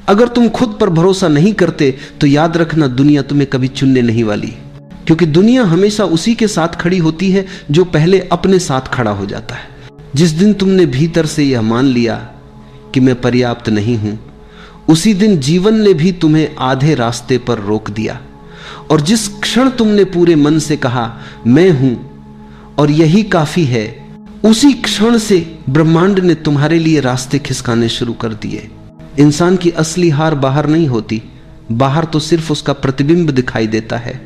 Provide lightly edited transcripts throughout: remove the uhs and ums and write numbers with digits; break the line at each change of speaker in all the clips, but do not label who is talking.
अगर तुम खुद पर भरोसा नहीं करते तो याद रखना दुनिया तुम्हें कभी चुनने नहीं वाली, क्योंकि दुनिया हमेशा उसी के साथ खड़ी होती है जो पहले अपने साथ खड़ा हो जाता है। जिस दिन तुमने भीतर से यह मान लिया कि मैं पर्याप्त नहीं हूं, उसी दिन जीवन ने भी तुम्हें आधे रास्ते पर रोक दिया। और जिस क्षण तुमने पूरे मन से कहा मैं हूं और यही काफी है, उसी क्षण से ब्रह्मांड ने तुम्हारे लिए रास्ते खिसकाने शुरू कर दिए। इंसान की असली हार बाहर नहीं होती, बाहर तो सिर्फ उसका प्रतिबिंब दिखाई देता है।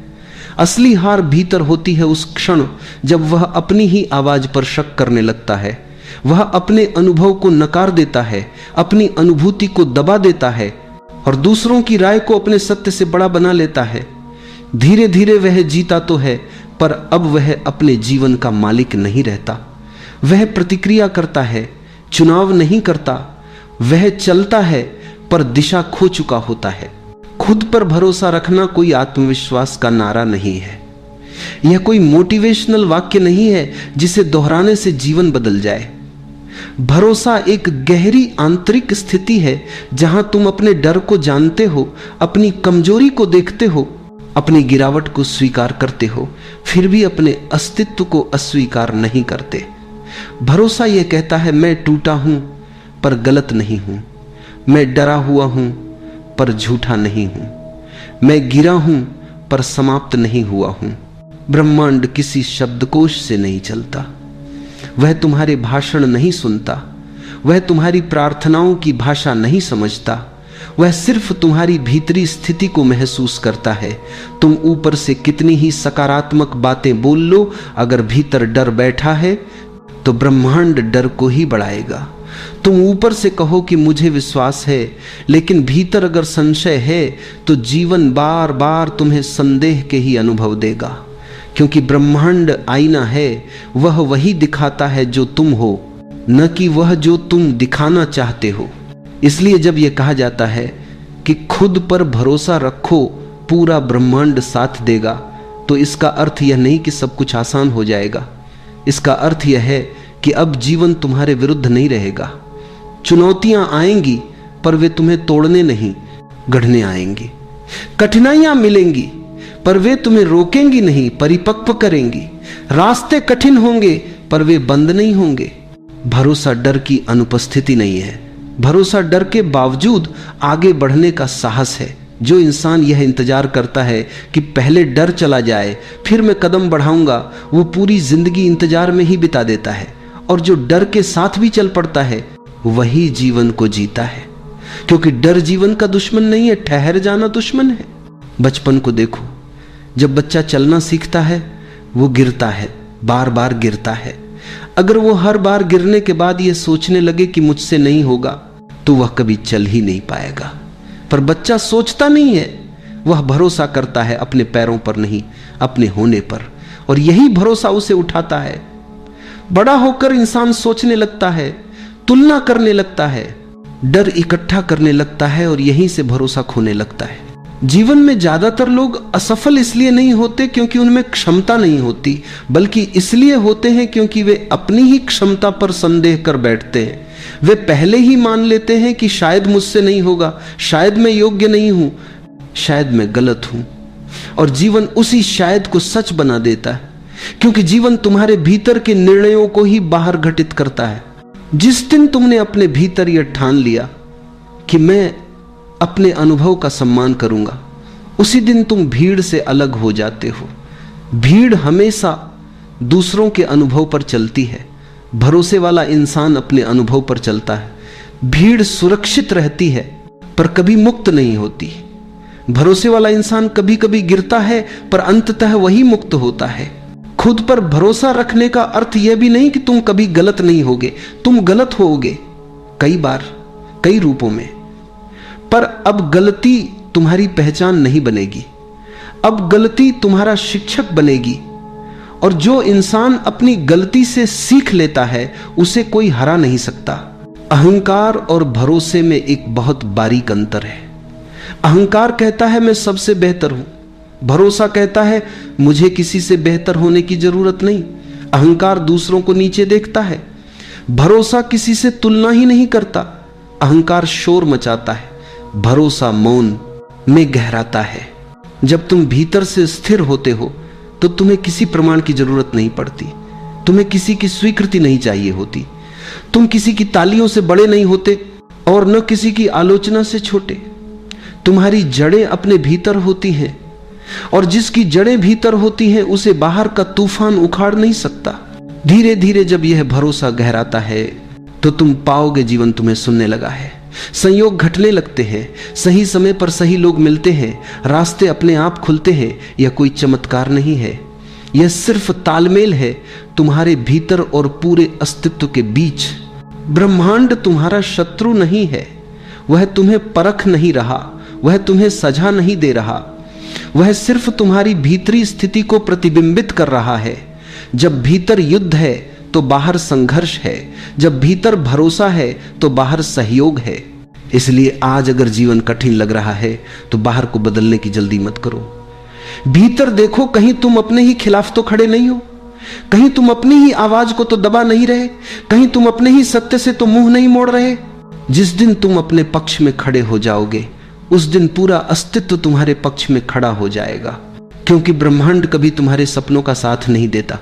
असली हार भीतर होती है उस क्षण जब वह अपनी ही आवाज पर शक करने लगता है, वह अपने अनुभव को नकार देता है, अपनी अनुभूति को दबा देता है और दूसरों की राय को अपने सत्य से बड़ा बना लेता है। धीरे धीरे वह जीता तो है, पर अब वह अपने जीवन का मालिक नहीं रहता। वह प्रतिक्रिया करता है, चुनाव नहीं करता। वह चलता है पर दिशा खो चुका होता है। खुद पर भरोसा रखना कोई आत्मविश्वास का नारा नहीं है, यह कोई मोटिवेशनल वाक्य नहीं है जिसे दोहराने से जीवन बदल जाए। भरोसा एक गहरी आंतरिक स्थिति है जहां तुम अपने डर को जानते हो, अपनी कमजोरी को देखते हो, अपनी गिरावट को स्वीकार करते हो, फिर भी अपने अस्तित्व को अस्वीकार नहीं करते। भरोसा यह कहता है मैं टूटा हूं पर गलत नहीं हूं, मैं डरा हुआ हूं पर झूठा नहीं हूं, मैं गिरा हूं पर समाप्त नहीं हुआ हूं। ब्रह्मांड किसी शब्दकोश से नहीं चलता, वह तुम्हारे भाषण नहीं सुनता, वह तुम्हारी प्रार्थनाओं की भाषा नहीं समझता, वह सिर्फ तुम्हारी भीतरी स्थिति को महसूस करता है। तुम ऊपर से कितनी ही सकारात्मक बातें बोल लो, अगर भीतर डर बैठा है तो ब्रह्मांड डर को ही बढ़ाएगा। तुम ऊपर से कहो कि मुझे विश्वास है, लेकिन भीतर अगर संशय है तो जीवन बार बार तुम्हें संदेह के ही अनुभव देगा, क्योंकि ब्रह्मांड आईना है, वह वही दिखाता है जो तुम हो, न कि वह जो तुम दिखाना चाहते हो। इसलिए जब यह कहा जाता है कि खुद पर भरोसा रखो, पूरा ब्रह्मांड साथ देगा, तो इसका अर्थ यह नहीं कि सब कुछ आसान हो जाएगा। इसका अर्थ यह है कि अब जीवन तुम्हारे विरुद्ध नहीं रहेगा। चुनौतियां आएंगी पर वे तुम्हें तोड़ने नहीं, गढ़ने आएंगी। कठिनाइयां मिलेंगी पर वे तुम्हें रोकेंगी नहीं, परिपक्व करेंगी। रास्ते कठिन होंगे पर वे बंद नहीं होंगे। भरोसा डर की अनुपस्थिति नहीं है, भरोसा डर के बावजूद आगे बढ़ने का साहस है। जो इंसान यह इंतजार करता है कि पहले डर चला जाए फिर मैं कदम बढ़ाऊंगा, वो पूरी जिंदगी इंतजार में ही बिता देता है। और जो डर के साथ भी चल पड़ता है वही जीवन को जीता है, क्योंकि डर जीवन का दुश्मन नहीं है, ठहर जाना दुश्मन है। बचपन को देखो, जब बच्चा चलना सीखता है वो गिरता है, बार बार गिरता है। अगर वो हर बार गिरने के बाद ये सोचने लगे कि मुझसे नहीं होगा, तो वह कभी चल ही नहीं पाएगा। पर बच्चा सोचता नहीं है, वह भरोसा करता है अपने पैरों पर नहीं, अपने होने पर, और यही भरोसा उसे उठाता है। बड़ा होकर इंसान सोचने लगता है, तुलना करने लगता है, डर इकट्ठा करने लगता है और यहीं से भरोसा खोने लगता है। जीवन में ज्यादातर लोग असफल इसलिए नहीं होते क्योंकि उनमें क्षमता नहीं होती, बल्कि इसलिए होते हैं क्योंकि वे अपनी ही क्षमता पर संदेह कर बैठते हैं। वे पहले ही मान लेते हैं कि शायद मुझसे नहीं होगा, शायद मैं योग्य नहीं हूं, शायद मैं गलत हूं, और जीवन उसी शायद को सच बना देता है, क्योंकि जीवन तुम्हारे भीतर के निर्णयों को ही बाहर घटित करता है। जिस दिन तुमने अपने भीतर यह ठान लिया कि मैं अपने अनुभव का सम्मान करूंगा, उसी दिन तुम भीड़ से अलग हो जाते हो। भीड़ हमेशा दूसरों के अनुभव पर चलती है, भरोसे वाला इंसान अपने अनुभव पर चलता है। भीड़ सुरक्षित रहती है पर कभी मुक्त नहीं होती। भरोसे वाला इंसान कभी कभी गिरता है पर अंततः वही मुक्त होता है। खुद पर भरोसा रखने का अर्थ यह भी नहीं कि तुम कभी गलत नहीं होगे, तुम गलत होगे कई बार, कई रूपों में, पर अब गलती तुम्हारी पहचान नहीं बनेगी, अब गलती तुम्हारा शिक्षक बनेगी। और जो इंसान अपनी गलती से सीख लेता है उसे कोई हरा नहीं सकता। अहंकार और भरोसे में एक बहुत बारीक अंतर है। अहंकार कहता है मैं सबसे बेहतर हूं, भरोसा कहता है मुझे किसी से बेहतर होने की जरूरत नहीं। अहंकार दूसरों को नीचे देखता है, भरोसा किसी से तुलना ही नहीं करता। अहंकार शोर मचाता है, भरोसा मौन में गहराता है। जब तुम भीतर से स्थिर होते हो तो तुम्हें किसी प्रमाण की जरूरत नहीं पड़ती, तुम्हें किसी की स्वीकृति नहीं चाहिए होती, तुम किसी की तालियों से बड़े नहीं होते और न किसी की आलोचना से छोटे। तुम्हारी जड़ें अपने भीतर होती हैं और जिसकी जड़ें भीतर होती हैं उसे बाहर का तूफान उखाड़ नहीं सकता। धीरे धीरे जब यह भरोसा गहराता है तो तुम पाओगे जीवन तुम्हें सुनने लगा है, संयोग घटने लगते हैं, सही समय पर सही लोग मिलते हैं, रास्ते अपने आप खुलते हैं। यह कोई चमत्कार नहीं है, यह सिर्फ तालमेल है तुम्हारे भीतर और पूरे अस्तित्व के बीच। ब्रह्मांड तुम्हारा शत्रु नहीं है, वह तुम्हें परख नहीं रहा, वह तुम्हें सजा नहीं दे रहा, वह सिर्फ तुम्हारी भीतरी स्थिति को प्रतिबिंबित कर रहा है। जब भीतर युद्ध है तो बाहर संघर्ष है, जब भीतर भरोसा है तो बाहर सहयोग है। इसलिए आज अगर जीवन कठिन लग रहा है तो बाहर को बदलने की जल्दी मत करो, भीतर देखो, कहीं तुम अपने ही खिलाफ तो खड़े नहीं हो, कहीं तुम अपनी ही आवाज को तो दबा नहीं रहे, कहीं तुम अपने ही सत्य से तो मुंह नहीं मोड़ रहे। जिस दिन तुम अपने पक्ष में खड़े हो जाओगे उस दिन पूरा अस्तित्व तुम्हारे पक्ष में खड़ा हो जाएगा, क्योंकि ब्रह्मांड कभी तुम्हारे सपनों का साथ नहीं देता,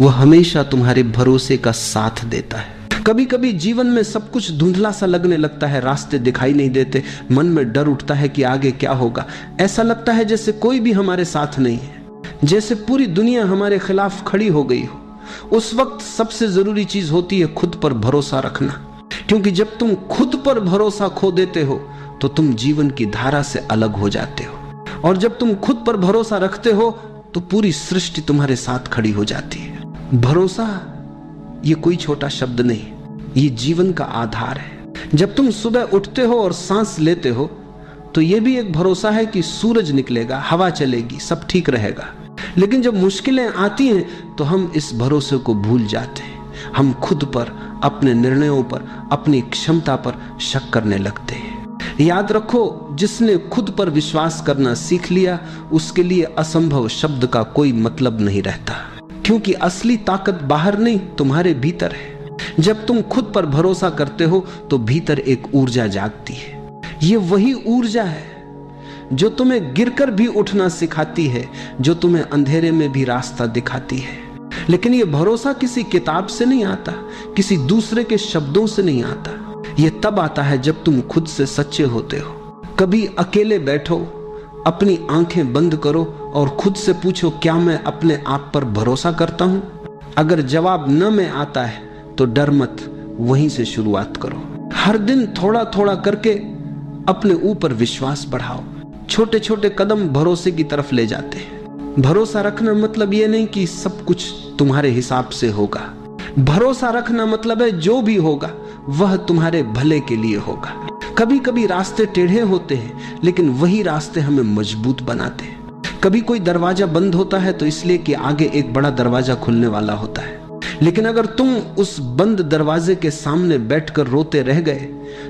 वह हमेशा तुम्हारे भरोसे का साथ देता है। कभी कभी जीवन में सब कुछ धुंधला सा लगने लगता है, रास्ते दिखाई नहीं देते, मन में डर उठता है कि आगे क्या होगा। ऐसा लगता है जैसे कोई भी हमारे साथ नहीं है, जैसे पूरी दुनिया हमारे खिलाफ खड़ी हो गई हो। उस वक्त सबसे जरूरी चीज होती है खुद पर भरोसा रखना, क्योंकि जब तुम खुद पर भरोसा खो देते हो तो तुम जीवन की धारा से अलग हो जाते हो, और जब तुम खुद पर भरोसा रखते हो तो पूरी सृष्टि तुम्हारे साथ खड़ी हो जाती है। भरोसा ये कोई छोटा शब्द नहीं, ये जीवन का आधार है। जब तुम सुबह उठते हो और सांस लेते हो तो ये भी एक भरोसा है कि सूरज निकलेगा, हवा चलेगी, सब ठीक रहेगा। लेकिन जब मुश्किलें आती हैं तो हम इस भरोसे को भूल जाते हैं, हम खुद पर, अपने निर्णयों पर, अपनी क्षमता पर शक करने लगते हैं। याद रखो, जिसने खुद पर विश्वास करना सीख लिया उसके लिए असंभव शब्द का कोई मतलब नहीं रहता, क्योंकि असली ताकत बाहर नहीं तुम्हारे भीतर है। जब तुम खुद पर भरोसा करते हो तो भीतर एक ऊर्जा जागती है। ये वही ऊर्जा है जो तुम्हें गिरकर भी उठना सिखाती है, जो तुम्हें अंधेरे में भी रास्ता दिखाती है। लेकिन ये भरोसा किसी किताब से नहीं आता, किसी दूसरे के शब्दों से नहीं आता। ये तब आता है जब तुम खुद से सच्चे होते हो। कभी अकेले बैठो, अपनी आंखें बंद करो और खुद से पूछो, क्या मैं अपने आप पर भरोसा करता हूं? अगर जवाब न में आता है तो डर मत, वहीं से शुरुआत करो। हर दिन थोड़ा थोड़ा करके अपने ऊपर विश्वास बढ़ाओ। छोटे छोटे कदम भरोसे की तरफ ले जाते हैं। भरोसा रखना मतलब ये नहीं कि सब कुछ तुम्हारे हिसाब से होगा। भरोसा रखना मतलब है जो भी होगा वह तुम्हारे भले के लिए होगा। कभी कभी रास्ते टेढ़े होते हैं, लेकिन वही रास्ते हमें मजबूत बनाते हैं। कभी कोई दरवाजा बंद होता है तो इसलिए कि आगे एक बड़ा दरवाजा खुलने वाला होता है, लेकिन अगर तुम उस बंद दरवाजे के सामने बैठकर रोते रह गए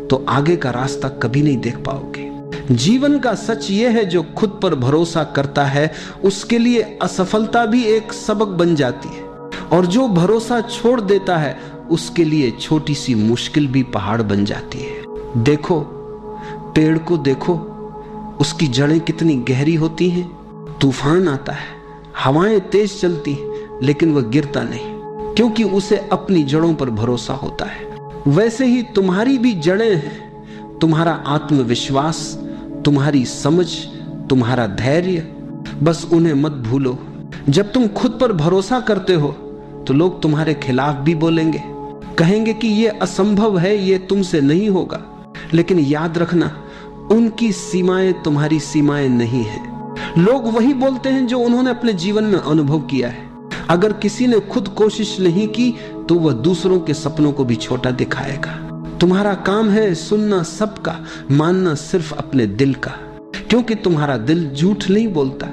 तो आगे का रास्ता कभी नहीं देख पाओगे। जीवन का सच यह है, जो खुद पर भरोसा करता है उसके लिए असफलता भी एक सबक बन जाती है, और जो भरोसा छोड़ देता है उसके लिए छोटी सी मुश्किल भी पहाड़ बन जाती है। देखो, पेड़ को देखो, उसकी जड़ें कितनी गहरी होती हैं। तूफान आता है, हवाएं तेज चलती हैं, लेकिन वह गिरता नहीं, क्योंकि उसे अपनी जड़ों पर भरोसा होता है। वैसे ही तुम्हारी भी जड़ें हैं, तुम्हारा आत्मविश्वास, तुम्हारी समझ, तुम्हारा धैर्य, बस उन्हें मत भूलो। जब तुम खुद पर भरोसा करते हो तो लोग तुम्हारे खिलाफ भी बोलेंगे, कहेंगे कि यह असंभव है, यह तुमसे नहीं होगा। लेकिन याद रखना, उनकी सीमाएं तुम्हारी सीमाएं नहीं हैं। लोग वही बोलते हैं जो उन्होंने अपने जीवन में अनुभव किया है। अगर किसी ने खुद कोशिश नहीं की तो वह दूसरों के सपनों को भी छोटा दिखाएगा। तुम्हारा काम है सुनना सबका, मानना सिर्फ अपने दिल का, क्योंकि तुम्हारा दिल झूठ नहीं बोलता।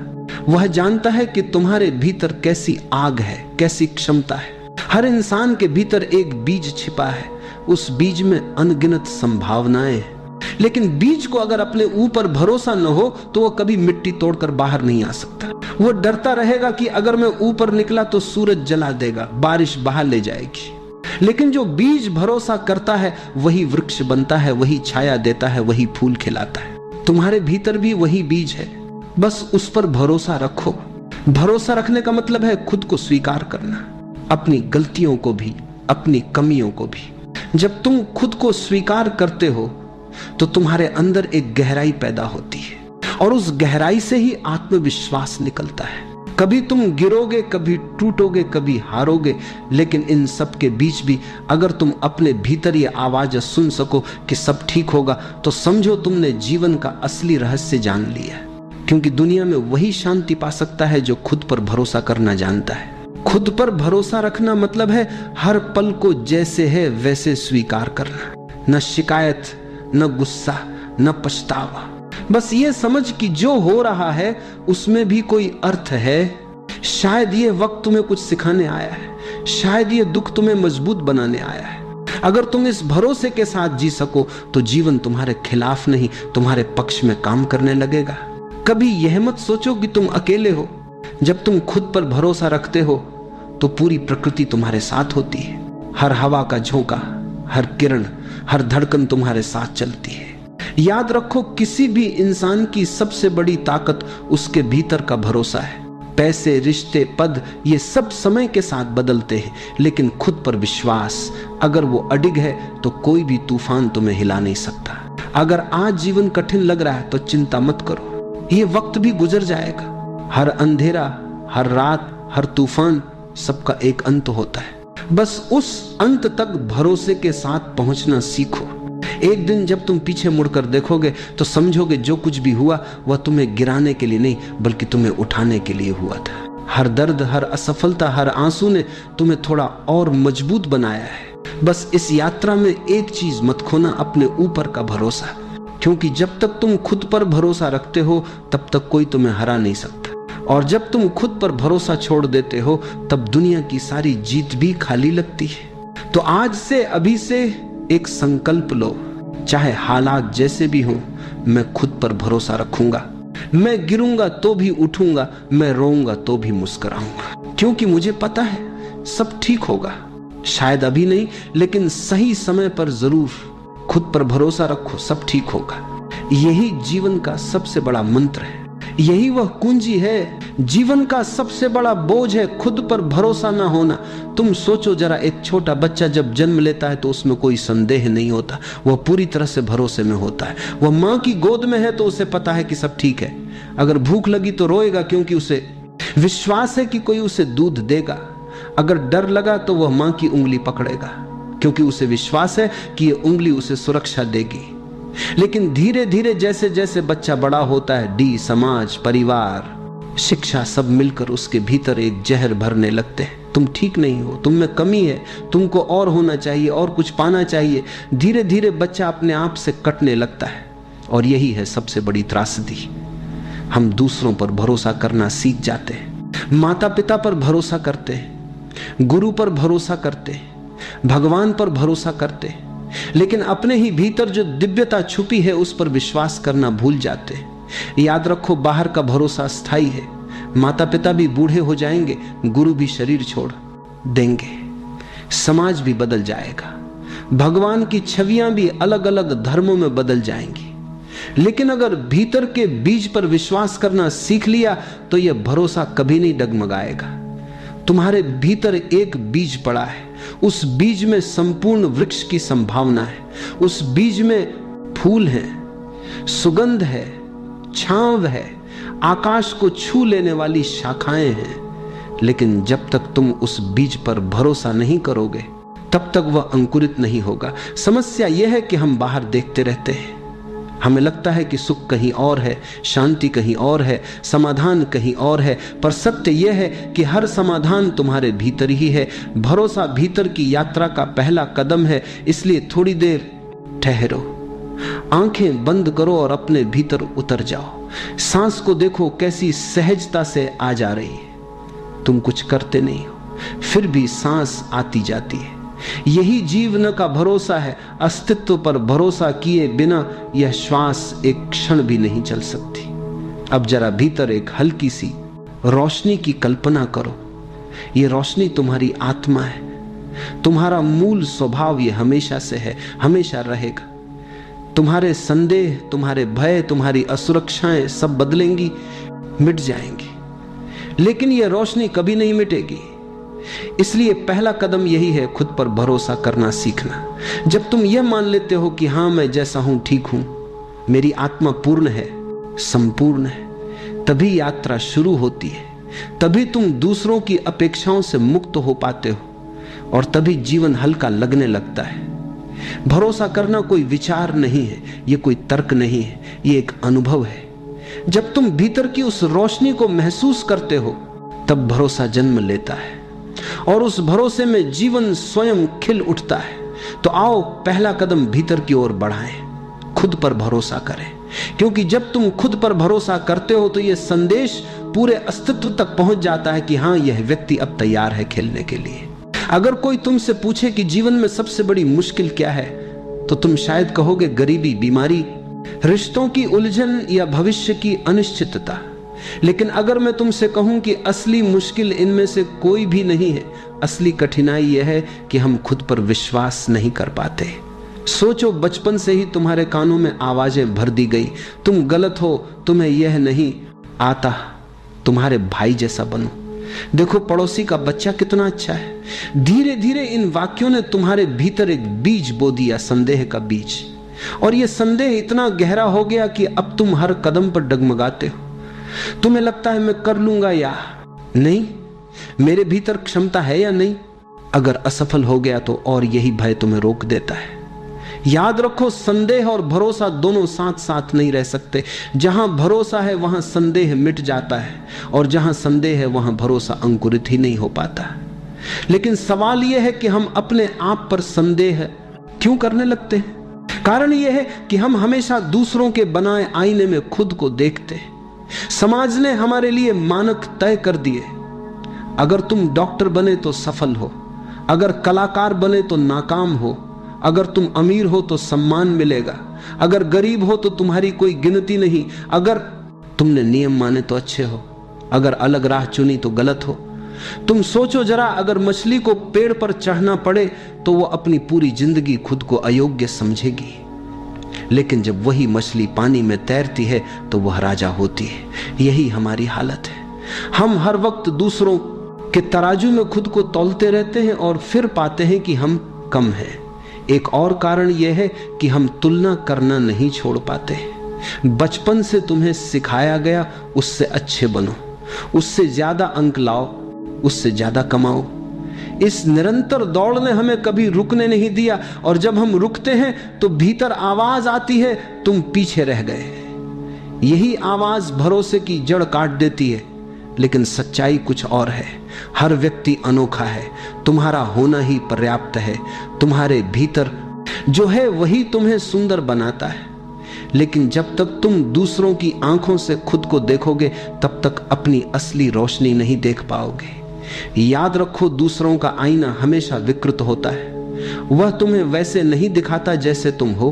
वह जानता है कि तुम्हारे भीतर कैसी आग है, कैसी क्षमता है। हर इंसान के भीतर एक बीज छिपा है, उस बीज में अनगिनत संभावनाएं हैं। लेकिन बीज को अगर अपने ऊपर भरोसा न हो तो वह कभी मिट्टी तोड़कर बाहर नहीं आ सकता। वो डरता रहेगा कि अगर मैं ऊपर निकला तो सूरज जला देगा, बारिश बहा ले जाएगी। लेकिन जो बीज भरोसा करता है वही वृक्ष बनता है, वही छाया देता है, वही फूल खिलाता है। तुम्हारे भीतर भी वही बीज है, बस उस पर भरोसा रखो। भरोसा रखने का मतलब है खुद को स्वीकार करना, अपनी गलतियों को भी, अपनी कमियों को भी। जब तुम खुद को स्वीकार करते हो तो तुम्हारे अंदर एक गहराई पैदा होती है और उस गहराई से ही आत्मविश्वास निकलता है। कभी तुम गिरोगे, कभी टूटोगे, कभी हारोगे, लेकिन इन सब के बीच भी अगर तुम अपने भीतर ये आवाज सुन सको कि सब ठीक होगा, तो समझो तुमने जीवन का असली रहस्य जान लिया। क्योंकि दुनिया में वही शांति पा सकता है जो खुद पर भरोसा करना जानता है। खुद पर भरोसा रखना मतलब है हर पल को जैसे है वैसे स्वीकार करना, न शिकायत, न गुस्सा, न पछतावा। बस ये समझ कि जो हो रहा है उसमें भी कोई अर्थ है। शायद ये वक्त तुम्हें कुछ सिखाने आया है, शायद ये दुख तुम्हें मजबूत बनाने आया है। अगर तुम इस भरोसे के साथ जी सको तो जीवन तुम्हारे खिलाफ नहीं, तुम्हारे पक्ष में काम करने लगेगा। कभी यह मत सोचो कि तुम अकेले हो। जब तुम खुद पर भरोसा रखते हो तो पूरी प्रकृति तुम्हारे साथ होती है। हर हवा का झोंका, हर किरण, हर धड़कन तुम्हारे साथ चलती है। याद रखो, किसी भी इंसान की सबसे बड़ी ताकत उसके भीतर का भरोसा है। पैसे, रिश्ते, पद, ये सब समय के साथ बदलते हैं, लेकिन खुद पर विश्वास अगर वो अडिग है तो कोई भी तूफान तुम्हें हिला नहीं सकता। अगर आज जीवन कठिन लग रहा है तो चिंता मत करो, ये वक्त भी गुजर जाएगा। हर अंधेरा, हर रात, हर तूफान, सबका एक अंत होता है। बस उस अंत तक भरोसे के साथ पहुंचना सीखो। एक दिन जब तुम पीछे मुड़कर देखोगे तो समझोगे जो कुछ भी हुआ वह तुम्हें गिराने के लिए नहीं बल्कि तुम्हें उठाने के लिए हुआ था। हर दर्द, हर असफलता, हर आंसू ने तुम्हें थोड़ा और मजबूत बनाया है। बस इस यात्रा में एक चीज मत खोना, अपने ऊपर का भरोसा। क्योंकि जब तक तुम खुद पर भरोसा रखते हो तब तक कोई तुम्हें हरा नहीं सकता, और जब तुम खुद पर भरोसा छोड़ देते हो तब दुनिया की सारी जीत भी खाली लगती है। तो आज से, अभी से एक संकल्प लो, चाहे हालात जैसे भी हों, मैं खुद पर भरोसा रखूंगा। मैं गिरूंगा तो भी उठूंगा, मैं रोऊंगा तो भी मुस्कुराऊंगा, क्योंकि मुझे पता है सब ठीक होगा। शायद अभी नहीं, लेकिन सही समय पर जरूर। खुद पर भरोसा रखो, सब ठीक होगा। यही जीवन का सबसे बड़ा मंत्र है, यही वह कुंजी है। जीवन का सबसे बड़ा बोझ है खुद पर भरोसा ना होना। तुम सोचो जरा, एक छोटा बच्चा जब जन्म लेता है तो उसमें कोई संदेह नहीं होता, वह पूरी तरह से भरोसे में होता है। वह माँ की गोद में है तो उसे पता है कि सब ठीक है। अगर भूख लगी तो रोएगा क्योंकि उसे विश्वास है कि कोई उसे दूध देगा। अगर डर लगा तो वह माँ की उंगली पकड़ेगा क्योंकि उसे विश्वास है कि यह उंगली उसे सुरक्षा देगी। लेकिन धीरे धीरे जैसे जैसे बच्चा बड़ा होता है, समाज, परिवार, शिक्षा, सब मिलकर उसके भीतर एक जहर भरने लगते हैं। तुम ठीक नहीं हो, तुम में कमी है, तुमको और होना चाहिए, और कुछ पाना चाहिए। धीरे धीरे बच्चा अपने आप से कटने लगता है। और यही है सबसे बड़ी त्रासदी। हम दूसरों पर भरोसा करना सीख जाते हैं, माता पिता पर भरोसा करते हैं, गुरु पर भरोसा करते हैं, भगवान पर भरोसा करते हैं, लेकिन अपने ही भीतर जो दिव्यता छुपी है उस पर विश्वास करना भूल जाते हैं। याद रखो, बाहर का भरोसा स्थायी है। माता पिता भी बूढ़े हो जाएंगे, गुरु भी शरीर छोड़ देंगे, समाज भी बदल जाएगा, भगवान की छवियां भी अलग अलग धर्मों में बदल जाएंगी। लेकिन अगर भीतर के बीज पर विश्वास करना सीख लिया तो यह भरोसा कभी नहीं डगमगाएगा। तुम्हारे भीतर एक बीज पड़ा है, उस बीज में संपूर्ण वृक्ष की संभावना है। उस बीज में फूल है, सुगंध है, छांव है, आकाश को छू लेने वाली शाखाएं हैं। लेकिन जब तक तुम उस बीज पर भरोसा नहीं करोगे तब तक वह अंकुरित नहीं होगा। समस्या यह है कि हम बाहर देखते रहते हैं, हमें लगता है कि सुख कहीं और है, शांति कहीं और है, समाधान कहीं और है। पर सत्य यह है कि हर समाधान तुम्हारे भीतर ही है। भरोसा भीतर की यात्रा का पहला कदम है। इसलिए थोड़ी देर ठहरो, आंखें बंद करो और अपने भीतर उतर जाओ। सांस को देखो कैसी सहजता से आ जा रही है। तुम कुछ करते नहीं हो, फिर भी सांस आती जाती है। यही जीवन का भरोसा है। अस्तित्व पर भरोसा किए बिना यह श्वास एक क्षण भी नहीं चल सकती। अब जरा भीतर एक हल्की सी रोशनी की कल्पना करो। यह रोशनी तुम्हारी आत्मा है। तुम्हारा मूल स्वभाव ये हमेशा से है, हमेशा रहेगा। तुम्हारे संदेह, तुम्हारे भय, तुम्हारी असुरक्षाएं सब बदलेंगी, मिट जाएंगी, लेकिन यह रोशनी कभी नहीं मिटेगी। इसलिए पहला कदम यही है, खुद पर भरोसा करना सीखना। जब तुम यह मान लेते हो कि हां मैं जैसा हूं ठीक हूं, मेरी आत्मा पूर्ण है, संपूर्ण है, तभी यात्रा शुरू होती है। तभी तुम दूसरों की अपेक्षाओं से मुक्त हो पाते हो और तभी जीवन हल्का लगने लगता है। भरोसा करना कोई विचार नहीं है, यह कोई तर्क नहीं है, यह एक अनुभव है। जब तुम भीतर की उस रोशनी को महसूस करते हो तब भरोसा जन्म लेता है और उस भरोसे में जीवन स्वयं खिल उठता है। तो आओ पहला कदम भीतर की ओर बढ़ाएं, खुद पर भरोसा करें, क्योंकि जब तुम खुद पर भरोसा करते हो तो यह संदेश पूरे अस्तित्व तक पहुंच जाता है कि हां यह व्यक्ति अब तैयार है खेलने के लिए। अगर कोई तुमसे पूछे कि जीवन में सबसे बड़ी मुश्किल क्या है, तो तुम शायद कहोगे गरीबी, बीमारी, रिश्तों की उलझन या भविष्य की अनिश्चितता। लेकिन अगर मैं तुमसे कहूं कि असली मुश्किल इनमें से कोई भी नहीं है, असली कठिनाई यह है कि हम खुद पर विश्वास नहीं कर पाते। सोचो, बचपन से ही तुम्हारे कानों में आवाजें भर दी गई, तुम गलत हो, तुम्हें यह नहीं आता, तुम्हारे भाई जैसा बनो, देखो पड़ोसी का बच्चा कितना अच्छा है। धीरे धीरे इन वाक्यों ने तुम्हारे भीतर एक बीज बो दिया, संदेह का बीज, और यह संदेह इतना गहरा हो गया कि अब तुम हर कदम पर डगमगाते हो। तुम्हें लगता है मैं कर लूंगा या नहीं, मेरे भीतर क्षमता है या नहीं। अगर असफल हो गया तो और यही भय तुम्हें रोक देता है। याद रखो, संदेह और भरोसा दोनों साथ साथ नहीं रह सकते। जहां भरोसा है वहां संदेह मिट जाता है, और जहां संदेह है वहां भरोसा अंकुरित ही नहीं हो पाता। लेकिन सवाल यह है कि हम अपने आप पर संदेह क्यों करने लगते हैं? कारण यह है कि हम हमेशा दूसरों के बनाए आईने में खुद को देखते हैं। समाज ने हमारे लिए मानक तय कर दिए। अगर तुम डॉक्टर बने तो सफल हो, अगर कलाकार बने तो नाकाम हो, अगर तुम अमीर हो तो सम्मान मिलेगा, अगर गरीब हो तो तुम्हारी कोई गिनती नहीं, अगर तुमने नियम माने तो अच्छे हो, अगर अलग राह चुनी तो गलत हो। तुम सोचो जरा, अगर मछली को पेड़ पर चढ़ना पड़े तो वो अपनी पूरी जिंदगी खुद को अयोग्य समझेगी, लेकिन जब वही मछली पानी में तैरती है तो वह राजा होती है। यही हमारी हालत है। हम हर वक्त दूसरों के तराजू में खुद को तौलते रहते हैं और फिर पाते हैं कि हम कम हैं। एक और कारण यह है कि हम तुलना करना नहीं छोड़ पाते। बचपन से तुम्हें सिखाया गया उससे अच्छे बनो, उससे ज्यादा अंक लाओ, उससे ज्यादा कमाओ। इस निरंतर दौड़ ने हमें कभी रुकने नहीं दिया, और जब हम रुकते हैं तो भीतर आवाज आती है, तुम पीछे रह गए। यही आवाज भरोसे की जड़ काट देती है। लेकिन सच्चाई कुछ और है। हर व्यक्ति अनोखा है, तुम्हारा होना ही पर्याप्त है। तुम्हारे भीतर जो है वही तुम्हें सुंदर बनाता है। लेकिन जब तक तुम दूसरों की आंखों से खुद को देखोगे तब तक अपनी असली रोशनी नहीं देख पाओगे। याद रखो, दूसरों का आईना हमेशा विकृत होता है। वह तुम्हें वैसे नहीं दिखाता जैसे तुम हो,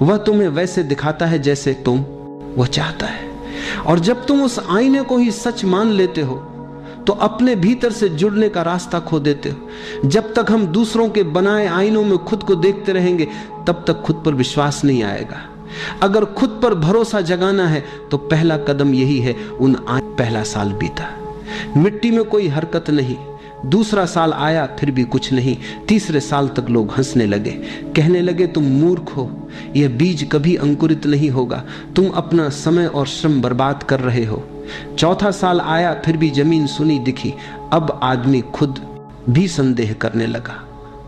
वह तुम्हें वैसे दिखाता है जैसे वह चाहता है। और जब तुम उस आईने को ही सच मान लेते हो तो अपने भीतर से जुड़ने का रास्ता खो देते हो। जब तक हम दूसरों के बनाए आईनों में खुद को देखते रहेंगे तब तक खुद पर विश्वास नहीं आएगा। अगर खुद पर भरोसा जगाना है तो पहला कदम यही है। पहला साल बीता, मिट्टी में कोई हरकत नहीं। दूसरा साल आया, फिर भी कुछ नहीं। तीसरे साल तक लोग हंसने लगे, कहने लगे तुम मूर्ख हो, यह बीज कभी अंकुरित नहीं होगा, तुम अपना समय और श्रम बर्बाद कर रहे हो। चौथा साल आया, फिर भी जमीन सुनी दिखी। अब आदमी खुद भी संदेह करने लगा।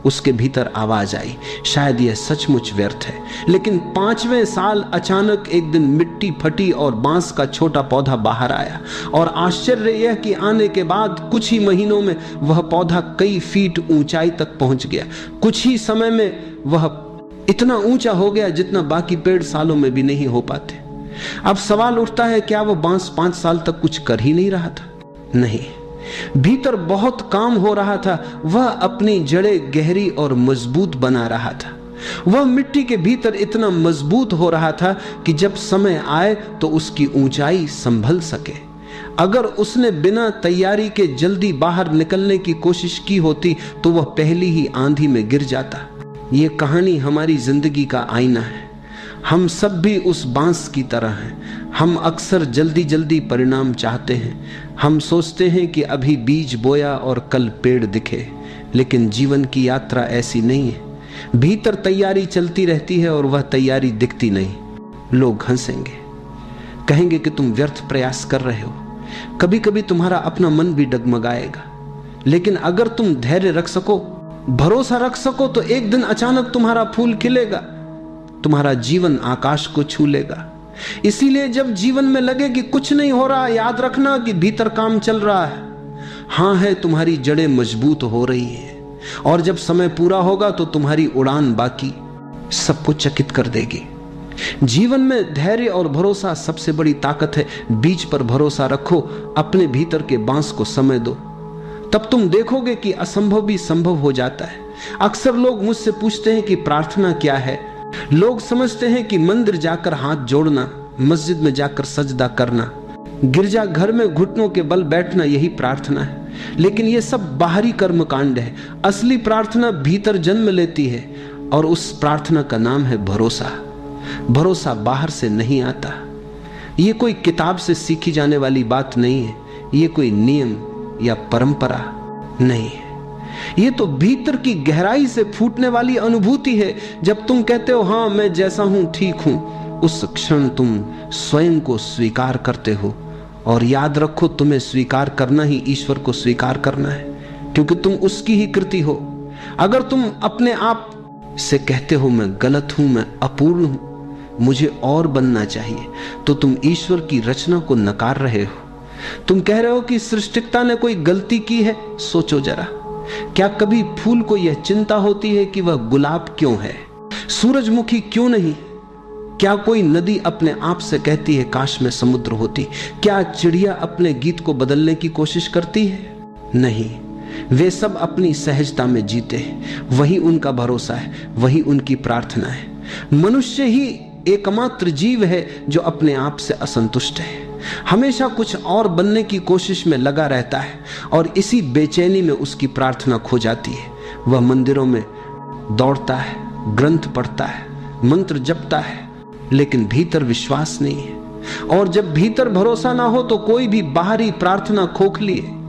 उसके भीतर आवाज आई, शायद यह सचमुच व्यर्थ है। लेकिन पांचवें साल अचानक एक दिन मिट्टी फटी और बांस का छोटा पौधा बाहर आया। और आश्चर्य यह कि आने के बाद कुछ ही महीनों में वह पौधा कई फीट ऊंचाई तक पहुंच गया। कुछ ही समय में वह इतना ऊंचा हो गया जितना बाकी पेड़ सालों में भी नहीं हो पाते। अब सवाल उठता है, क्या वह बांस 5 साल तक कुछ कर ही नहीं रहा था? नहीं, भीतर बहुत काम हो रहा था। वह अपनी जड़ें गहरी और मजबूत बना रहा था। वह मिट्टी के भीतर इतना मजबूत हो रहा था कि जब समय आए तो उसकी ऊंचाई संभल सके। अगर उसने बिना तैयारी के जल्दी बाहर निकलने की कोशिश की होती तो वह पहली ही आंधी में गिर जाता। ये कहानी हमारी जिंदगी का आईना है। हम सब भी उस बांस की तरह हैं। हम अक्सर जल्दी जल्दी परिणाम चाहते हैं। हम सोचते हैं कि अभी बीज बोया और कल पेड़ दिखे, लेकिन जीवन की यात्रा ऐसी नहीं है। भीतर तैयारी चलती रहती है और वह तैयारी दिखती नहीं। लोग हंसेंगे, कहेंगे कि तुम व्यर्थ प्रयास कर रहे हो। कभी कभी तुम्हारा अपना मन भी डगमगाएगा, लेकिन अगर तुम धैर्य रख सको, भरोसा रख सको, तो एक दिन अचानक तुम्हारा फूल खिलेगा, तुम्हारा जीवन आकाश को छू लेगा। इसीलिए जब जीवन में लगे कि कुछ नहीं हो रहा, याद रखना कि भीतर काम चल रहा है। हां है, तुम्हारी जड़ें मजबूत हो रही हैं, और जब समय पूरा होगा तो तुम्हारी उड़ान बाकी सबको चकित कर देगी। जीवन में धैर्य और भरोसा सबसे बड़ी ताकत है। बीज पर भरोसा रखो, अपने भीतर के बांस को समय दो, तब तुम देखोगे कि असंभव भी संभव हो जाता है। अक्सर लोग मुझसे पूछते हैं कि प्रार्थना क्या है। लोग समझते हैं कि मंदिर जाकर हाथ जोड़ना, मस्जिद में जाकर सजदा करना, गिरजा घर में घुटनों के बल बैठना, यही प्रार्थना है। लेकिन यह सब बाहरी कर्मकांड है। असली प्रार्थना भीतर जन्म लेती है, और उस प्रार्थना का नाम है भरोसा। भरोसा बाहर से नहीं आता। ये कोई किताब से सीखी जाने वाली बात नहीं है। ये कोई नियम या परंपरा नहीं है। ये तो भीतर की गहराई से फूटने वाली अनुभूति है। जब तुम कहते हो हां मैं जैसा हूं ठीक हूं, उस क्षण तुम स्वयं को स्वीकार करते हो। और याद रखो, तुम्हें स्वीकार करना ही ईश्वर को स्वीकार करना है, क्योंकि तुम उसकी ही कृति हो। अगर तुम अपने आप से कहते हो मैं गलत हूं, मैं अपूर्ण हूं, मुझे और बनना चाहिए, तो तुम ईश्वर की रचना को नकार रहे हो। तुम कह रहे हो कि सृष्टिकर्ता ने कोई गलती की है। सोचो जरा, क्या कभी फूल को यह चिंता होती है कि वह गुलाब क्यों है, सूरजमुखी क्यों नहीं? क्या कोई नदी अपने आप से कहती है काश में समुद्र होती? क्या चिड़िया अपने गीत को बदलने की कोशिश करती है? नहीं, वे सब अपनी सहजता में जीते हैं। वही उनका भरोसा है, वही उनकी प्रार्थना है। मनुष्य ही एकमात्र जीव है जो अपने आप से असंतुष्ट है, हमेशा कुछ और बनने की कोशिश में लगा रहता है, और इसी बेचैनी में उसकी प्रार्थना खो जाती है। वह मंदिरों में दौड़ता है, ग्रंथ पढ़ता है, मंत्र जपता है, लेकिन भीतर विश्वास नहीं है। और जब भीतर भरोसा ना हो तो कोई भी बाहरी प्रार्थना खोखली है।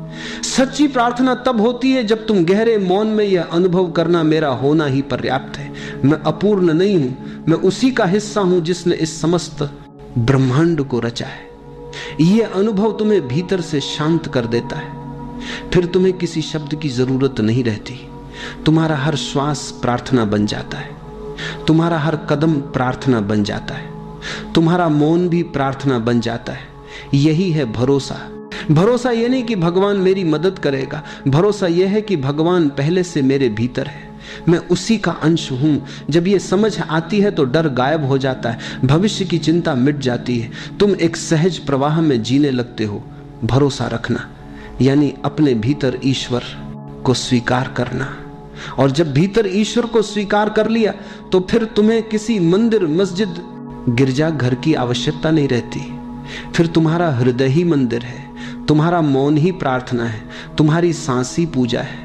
सच्ची प्रार्थना तब होती है जब तुम गहरे मौन में यह अनुभव करना मेरा होना ही पर्याप्त है, मैं अपूर्ण नहीं हूं, मैं उसी का हिस्सा हूं जिसने इस समस्त ब्रह्मांड को रचा है। यह अनुभव तुम्हें भीतर से शांत कर देता है। फिर तुम्हें किसी शब्द की जरूरत नहीं रहती। तुम्हारा हर श्वास प्रार्थना बन जाता है, तुम्हारा हर कदम प्रार्थना बन जाता है, तुम्हारा मौन भी प्रार्थना बन जाता है। यही है भरोसा। भरोसा यह नहीं कि भगवान मेरी मदद करेगा, भरोसा यह है कि भगवान पहले से मेरे भीतर है, मैं उसी का अंश हूं। जब यह समझ आती है तो डर गायब हो जाता है, भविष्य की चिंता मिट जाती है, तुम एक सहज प्रवाह में जीने लगते हो। भरोसा रखना यानी अपने भीतर ईश्वर को स्वीकार करना, और जब भीतर ईश्वर को स्वीकार कर लिया तो फिर तुम्हें किसी मंदिर, मस्जिद, गिरजा घर की आवश्यकता नहीं रहती। फिर तुम्हारा हृदय ही मंदिर है, तुम्हारा मौन ही प्रार्थना है, तुम्हारी सांस ही पूजा है।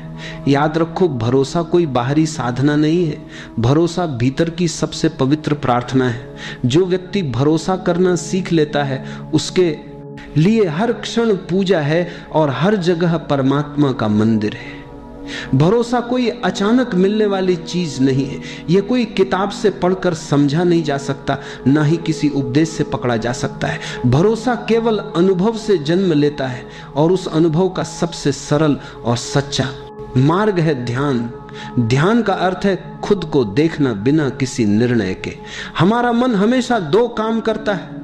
याद रखो, भरोसा कोई बाहरी साधना नहीं है, भरोसा भीतर की सबसे पवित्र प्रार्थना है। जो व्यक्ति भरोसा करना सीख लेता है उसके लिए हर क्षण पूजा है और हर जगह परमात्मा का मंदिर है। भरोसा कोई अचानक मिलने वाली चीज नहीं है, यह कोई किताब से पढ़कर समझा नहीं जा सकता, ना ही किसी उपदेश से पकड़ा जा सकता है। भरोसा केवल अनुभव से जन्म लेता है, और उस अनुभव का सबसे सरल और सच्चा मार्ग है ध्यान। ध्यान का अर्थ है खुद को देखना बिना किसी निर्णय के। हमारा मन हमेशा दो काम करता है,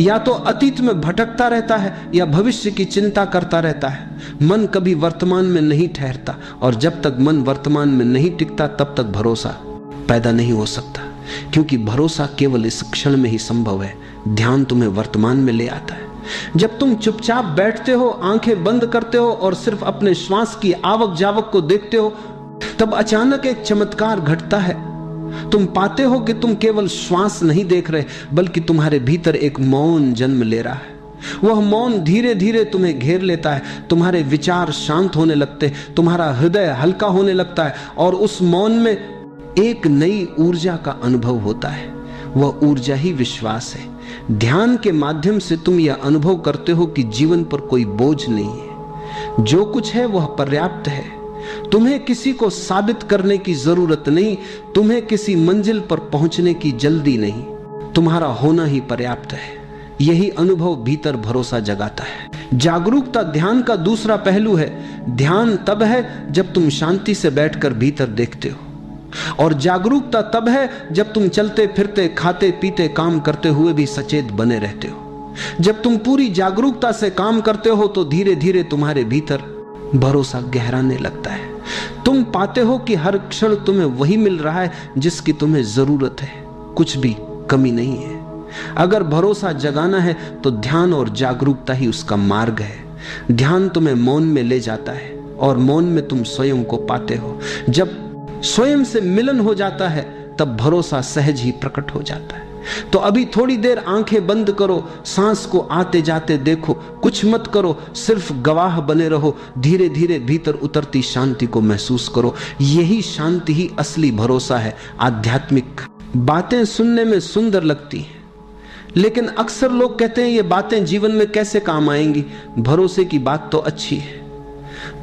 या तो अतीत में भटकता रहता है या भविष्य की चिंता करता रहता है। मन कभी वर्तमान में नहीं ठहरता, और जब तक मन वर्तमान में नहीं टिकता तब तक भरोसा पैदा नहीं हो सकता, क्योंकि भरोसा केवल इस क्षण में ही संभव है। ध्यान तुम्हें वर्तमान में ले आता है। जब तुम चुपचाप बैठते हो, आंखें बंद करते हो और सिर्फ अपने श्वास की आवक जावक को देखते हो, तब अचानक एक चमत्कार घटता है। तुम पाते हो कि तुम केवल श्वास नहीं देख रहे, बल्कि तुम्हारे भीतर एक मौन जन्म ले रहा है। वह मौन धीरे धीरे तुम्हें घेर लेता है, तुम्हारे विचार शांत होने लगते, तुम्हारा हृदय हल्का होने लगता है और उस मौन में एक नई ऊर्जा का अनुभव होता है। वह ऊर्जा ही विश्वास है। ध्यान के माध्यम से तुम यह अनुभव करते हो कि जीवन पर कोई बोझ नहीं है, जो कुछ है वह पर्याप्त है। तुम्हें किसी को साबित करने की जरूरत नहीं, तुम्हें किसी मंजिल पर पहुंचने की जल्दी नहीं, तुम्हारा होना ही पर्याप्त है। यही अनुभव भीतर भरोसा जगाता है। जागरूकता ध्यान का दूसरा पहलू है। ध्यान तब है जब तुम शांति से बैठकर भीतर देखते हो, और जागरूकता तब है जब तुम चलते फिरते, खाते पीते, काम करते हुए भी सचेत बने रहते हो। जब तुम पूरी जागरूकता से काम करते हो तो धीरे धीरे तुम्हारे भीतर भरोसा गहराने लगता है। तुम पाते हो कि हर क्षण तुम्हें वही मिल रहा है जिसकी तुम्हें जरूरत है, कुछ भी कमी नहीं है। अगर भरोसा जगाना है तो ध्यान और जागरूकता ही उसका मार्ग है। ध्यान तुम्हें मौन में ले जाता है और मौन में तुम स्वयं को पाते हो। जब स्वयं से मिलन हो जाता है तब भरोसा सहज ही प्रकट हो जाता है। तो अभी थोड़ी देर आंखें बंद करो, सांस को आते जाते देखो, कुछ मत करो, सिर्फ गवाह बने रहो। धीरे धीरे भीतर उतरती शांति को महसूस करो। यही शांति ही असली भरोसा है, आध्यात्मिक। बातें सुनने में सुंदर लगती हैं, लेकिन अक्सर लोग कहते हैं ये बातें जीवन में कैसे काम आएंगी। भरोसे की बात तो अच्छी है,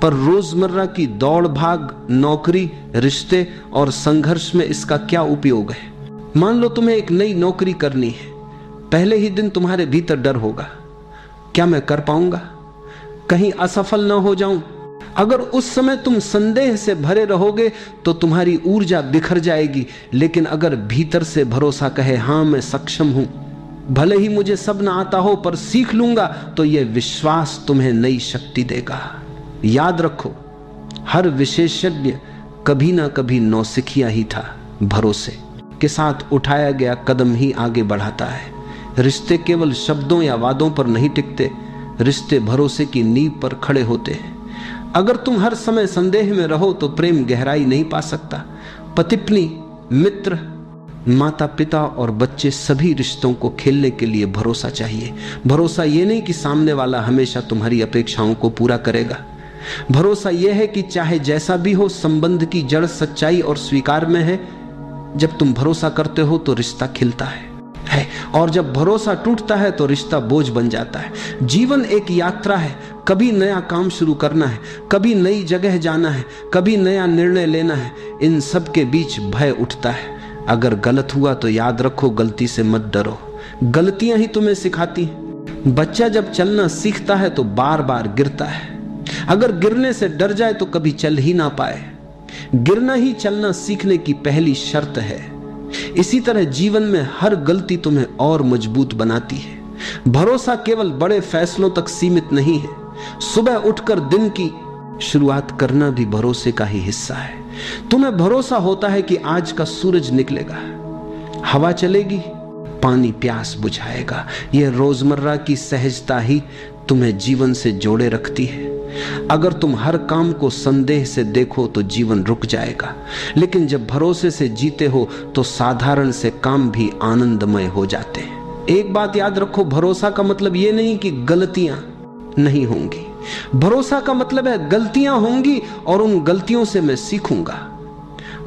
पर रोजमर्रा की दौड़ भाग, नौकरी, रिश्ते और संघर्ष में इसका क्या उपयोग है। मान लो तुम्हें एक नई नौकरी करनी है, पहले ही दिन तुम्हारे भीतर डर होगा, क्या मैं कर पाऊंगा, कहीं असफल ना हो जाऊं। अगर उस समय तुम संदेह से भरे रहोगे तो तुम्हारी ऊर्जा बिखर जाएगी। लेकिन अगर भीतर से भरोसा कहे, हां मैं सक्षम हूं, भले ही मुझे सब ना आता हो पर सीख लूंगा, तो यह विश्वास तुम्हें नई शक्ति देगा। याद रखो, हर विशेषज्ञ कभी ना कभी नौसिखिया ही था। भरोसे के साथ उठाया गया कदम ही आगे बढ़ाता है। रिश्ते केवल शब्दों या वादों पर नहीं टिकते, रिश्ते भरोसे की नींव पर खड़े होते हैं। अगर तुम हर समय संदेह में रहो तो प्रेम गहराई नहीं पा सकता। पति पत्नी, मित्र, माता पिता और बच्चे, सभी रिश्तों को खेलने के लिए भरोसा चाहिए। भरोसा ये नहीं कि सामने वाला हमेशा तुम्हारी अपेक्षाओं को पूरा करेगा। भरोसा यह है कि चाहे जैसा भी हो, संबंध की जड़ सच्चाई और स्वीकार में है। जब तुम भरोसा करते हो तो रिश्ता खिलता है, और जब भरोसा टूटता है तो रिश्ता बोझ बन जाता है। जीवन एक यात्रा है, कभी नया काम शुरू करना है, कभी नई जगह जाना है, कभी नया निर्णय लेना है। इन सब के बीच भय उठता है। अगर गलत हुआ तो याद रखो, गलती से मत डरो, गलतियां ही तुम्हें सिखाती हैं। बच्चा जब चलना सीखता है तो बार बार गिरता है। अगर गिरने से डर जाए तो कभी चल ही ना पाए। गिरना ही चलना सीखने की पहली शर्त है। इसी तरह जीवन में हर गलती तुम्हें और मजबूत बनाती है। भरोसा केवल बड़े फैसलों तक सीमित नहीं है। सुबह उठकर दिन की शुरुआत करना भी भरोसे का ही हिस्सा है। तुम्हें भरोसा होता है कि आज का सूरज निकलेगा, हवा चलेगी, पानी प्यास बुझाएगा। यह रोजमर्रा की सहजता ही तुम्हें जीवन से जोड़े रखती है। अगर तुम हर काम को संदेह से देखो तो जीवन रुक जाएगा, लेकिन जब भरोसे से जीते हो तो साधारण से काम भी आनंदमय हो जाते हैं। एक बात याद रखो, भरोसा का मतलब यह नहीं कि गलतियां नहीं होंगी। भरोसा का मतलब है गलतियां होंगी और उन गलतियों से मैं सीखूंगा।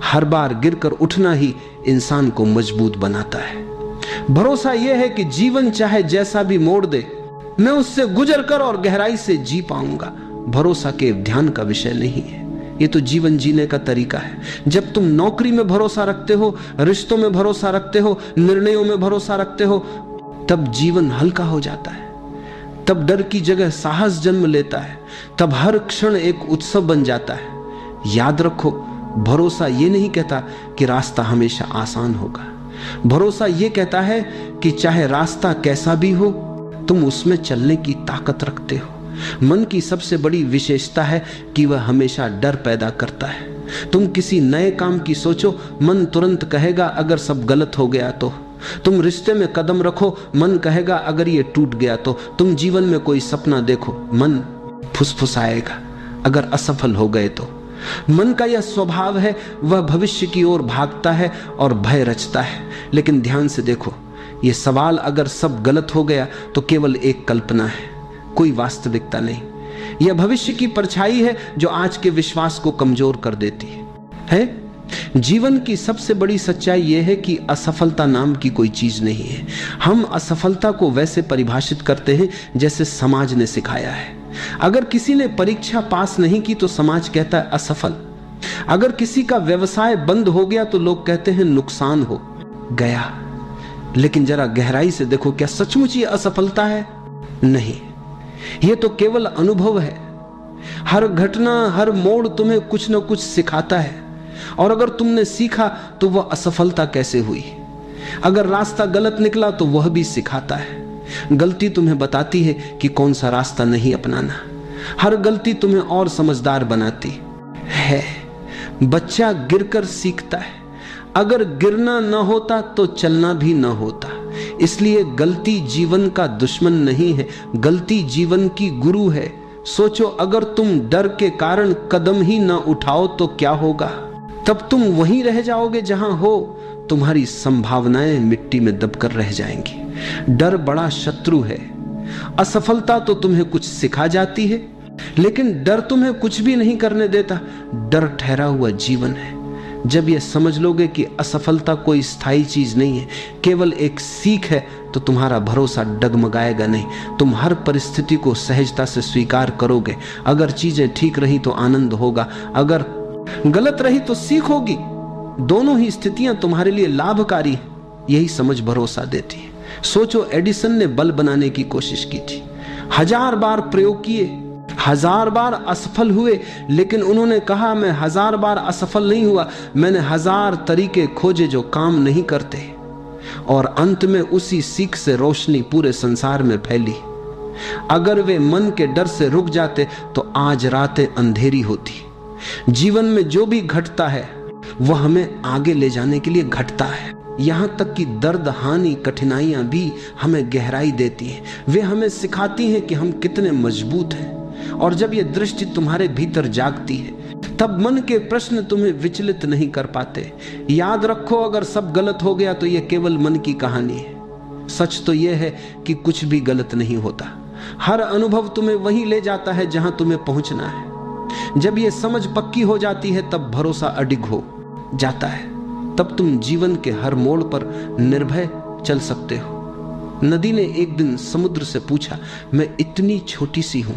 हर बार गिरकर उठना ही इंसान को मजबूत बनाता है। भरोसा यह है कि जीवन चाहे जैसा भी मोड़ दे, मैं उससे गुजर कर और गहराई से जी पाऊंगा। भरोसा के ध्यान का विषय नहीं है, ये तो जीवन जीने का तरीका है। जब तुम नौकरी में भरोसा रखते हो, रिश्तों में भरोसा रखते हो, निर्णयों में भरोसा रखते हो, तब जीवन हल्का हो जाता है। तब डर की जगह साहस जन्म लेता है। तब हर क्षण एक उत्सव बन जाता है। याद रखो, भरोसा ये नहीं कहता कि रास्ता हमेशा आसान होगा। भरोसा ये कहता है कि चाहे रास्ता कैसा भी हो, तुम उसमें चलने की ताकत रखते हो। मन की सबसे बड़ी विशेषता है कि वह हमेशा डर पैदा करता है। तुम किसी नए काम की सोचो, मन तुरंत कहेगा अगर सब गलत हो गया तो। तुम रिश्ते में कदम रखो, मन कहेगा अगर ये टूट गया तो। तुम जीवन में कोई सपना देखो, मन फुसफुसाएगा अगर असफल हो गए तो। मन का यह स्वभाव है, वह भविष्य की ओर भागता है और भय रचता है। लेकिन ध्यान से देखो, ये सवाल अगर सब गलत हो गया तो केवल एक कल्पना है, कोई वास्तविकता नहीं। यह भविष्य की परछाई है जो आज के विश्वास को कमजोर कर देती है। जीवन की सबसे बड़ी सच्चाई यह है कि असफलता नाम की कोई चीज नहीं है। हम असफलता को वैसे परिभाषित करते हैं जैसे समाज ने सिखाया है। अगर किसी ने परीक्षा पास नहीं की तो समाज कहता है असफल। अगर किसी का व्यवसाय बंद हो गया तो लोग कहते हैं नुकसान हो गया। लेकिन जरा गहराई से देखो, क्या सचमुच ये असफलता है? नहीं, यह तो केवल अनुभव है। हर घटना, हर मोड़ तुम्हें कुछ न कुछ सिखाता है, और अगर तुमने सीखा तो वह असफलता कैसे हुई। अगर रास्ता गलत निकला तो वह भी सिखाता है। गलती तुम्हें बताती है कि कौन सा रास्ता नहीं अपनाना। हर गलती तुम्हें और समझदार बनाती है। बच्चा गिरकर सीखता है। अगर गिरना न होता तो चलना भी न होता। इसलिए गलती जीवन का दुश्मन नहीं है, गलती जीवन की गुरु है। सोचो, अगर तुम डर के कारण कदम ही न उठाओ तो क्या होगा? तब तुम वहीं रह जाओगे जहां हो। तुम्हारी संभावनाएं मिट्टी में दबकर रह जाएंगी। डर बड़ा शत्रु है। असफलता तो तुम्हें कुछ सिखा जाती है, लेकिन डर तुम्हें कुछ भी नहीं करने देता। डर ठहरा हुआ जीवन है। जब यह समझ लोगे कि असफलता कोई स्थायी चीज नहीं है, केवल एक सीख है, तो तुम्हारा भरोसा डगमगाएगा नहीं। तुम हर परिस्थिति को सहजता से स्वीकार करोगे। अगर चीजें ठीक रही तो आनंद होगा, अगर गलत रही तो सीख होगी। दोनों ही स्थितियां तुम्हारे लिए लाभकारी हैं। यही समझ भरोसा देती है। सोचो, एडिसन ने बल्ब बनाने की कोशिश की थी। 1000 बार प्रयोग किए, 1000 बार असफल हुए, लेकिन उन्होंने कहा मैं 1000 बार असफल नहीं हुआ, मैंने 1000 तरीके खोजे जो काम नहीं करते। और अंत में उसी सीख से रोशनी पूरे संसार में फैली। अगर वे मन के डर से रुक जाते तो आज रातें अंधेरी होती। जीवन में जो भी घटता है वह हमें आगे ले जाने के लिए घटता है। यहां तक कि दर्द, हानि, कठिनाइयां भी हमें गहराई देती हैं। वे हमें सिखाती हैं कि हम कितने मजबूत हैं। और जब यह दृष्टि तुम्हारे भीतर जागती है तब मन के प्रश्न तुम्हें विचलित नहीं कर पाते। याद रखो, अगर सब गलत हो गया तो यह केवल मन की कहानी है। सच तो यह है कि कुछ भी गलत नहीं होता। हर अनुभव तुम्हें वहीं ले जाता है जहां तुम्हें पहुंचना है। जब यह समझ पक्की हो जाती है तब भरोसा अडिग हो जाता है। तब तुम जीवन के हर मोड़ पर निर्भय चल सकते हो। नदी ने एक दिन समुद्र से पूछा, मैं इतनी छोटी सी हूं,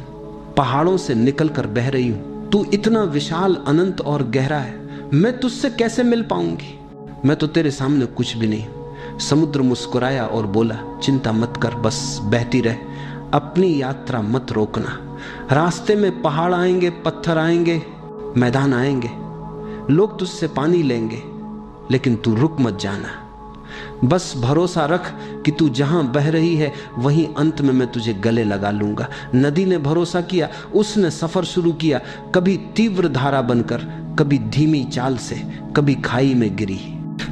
पहाड़ों से निकलकर बह रही हूं, तू इतना विशाल, अनंत और गहरा है, मैं तुझसे कैसे मिल पाऊंगी? मैं तो तेरे सामने कुछ भी नहीं। समुद्र मुस्कुराया और बोला, चिंता मत कर, बस बहती रह, अपनी यात्रा मत रोकना। रास्ते में पहाड़ आएंगे, पत्थर आएंगे, मैदान आएंगे, लोग तुझसे पानी लेंगे, लेकिन तू रुक मत जाना। बस भरोसा रख कि तू जहां बह रही है वहीं अंत में मैं तुझे गले लगा लूंगा। नदी ने भरोसा किया। उसने सफर शुरू किया, कभी तीव्र धारा बनकर, कभी धीमी चाल से, कभी खाई में गिरी,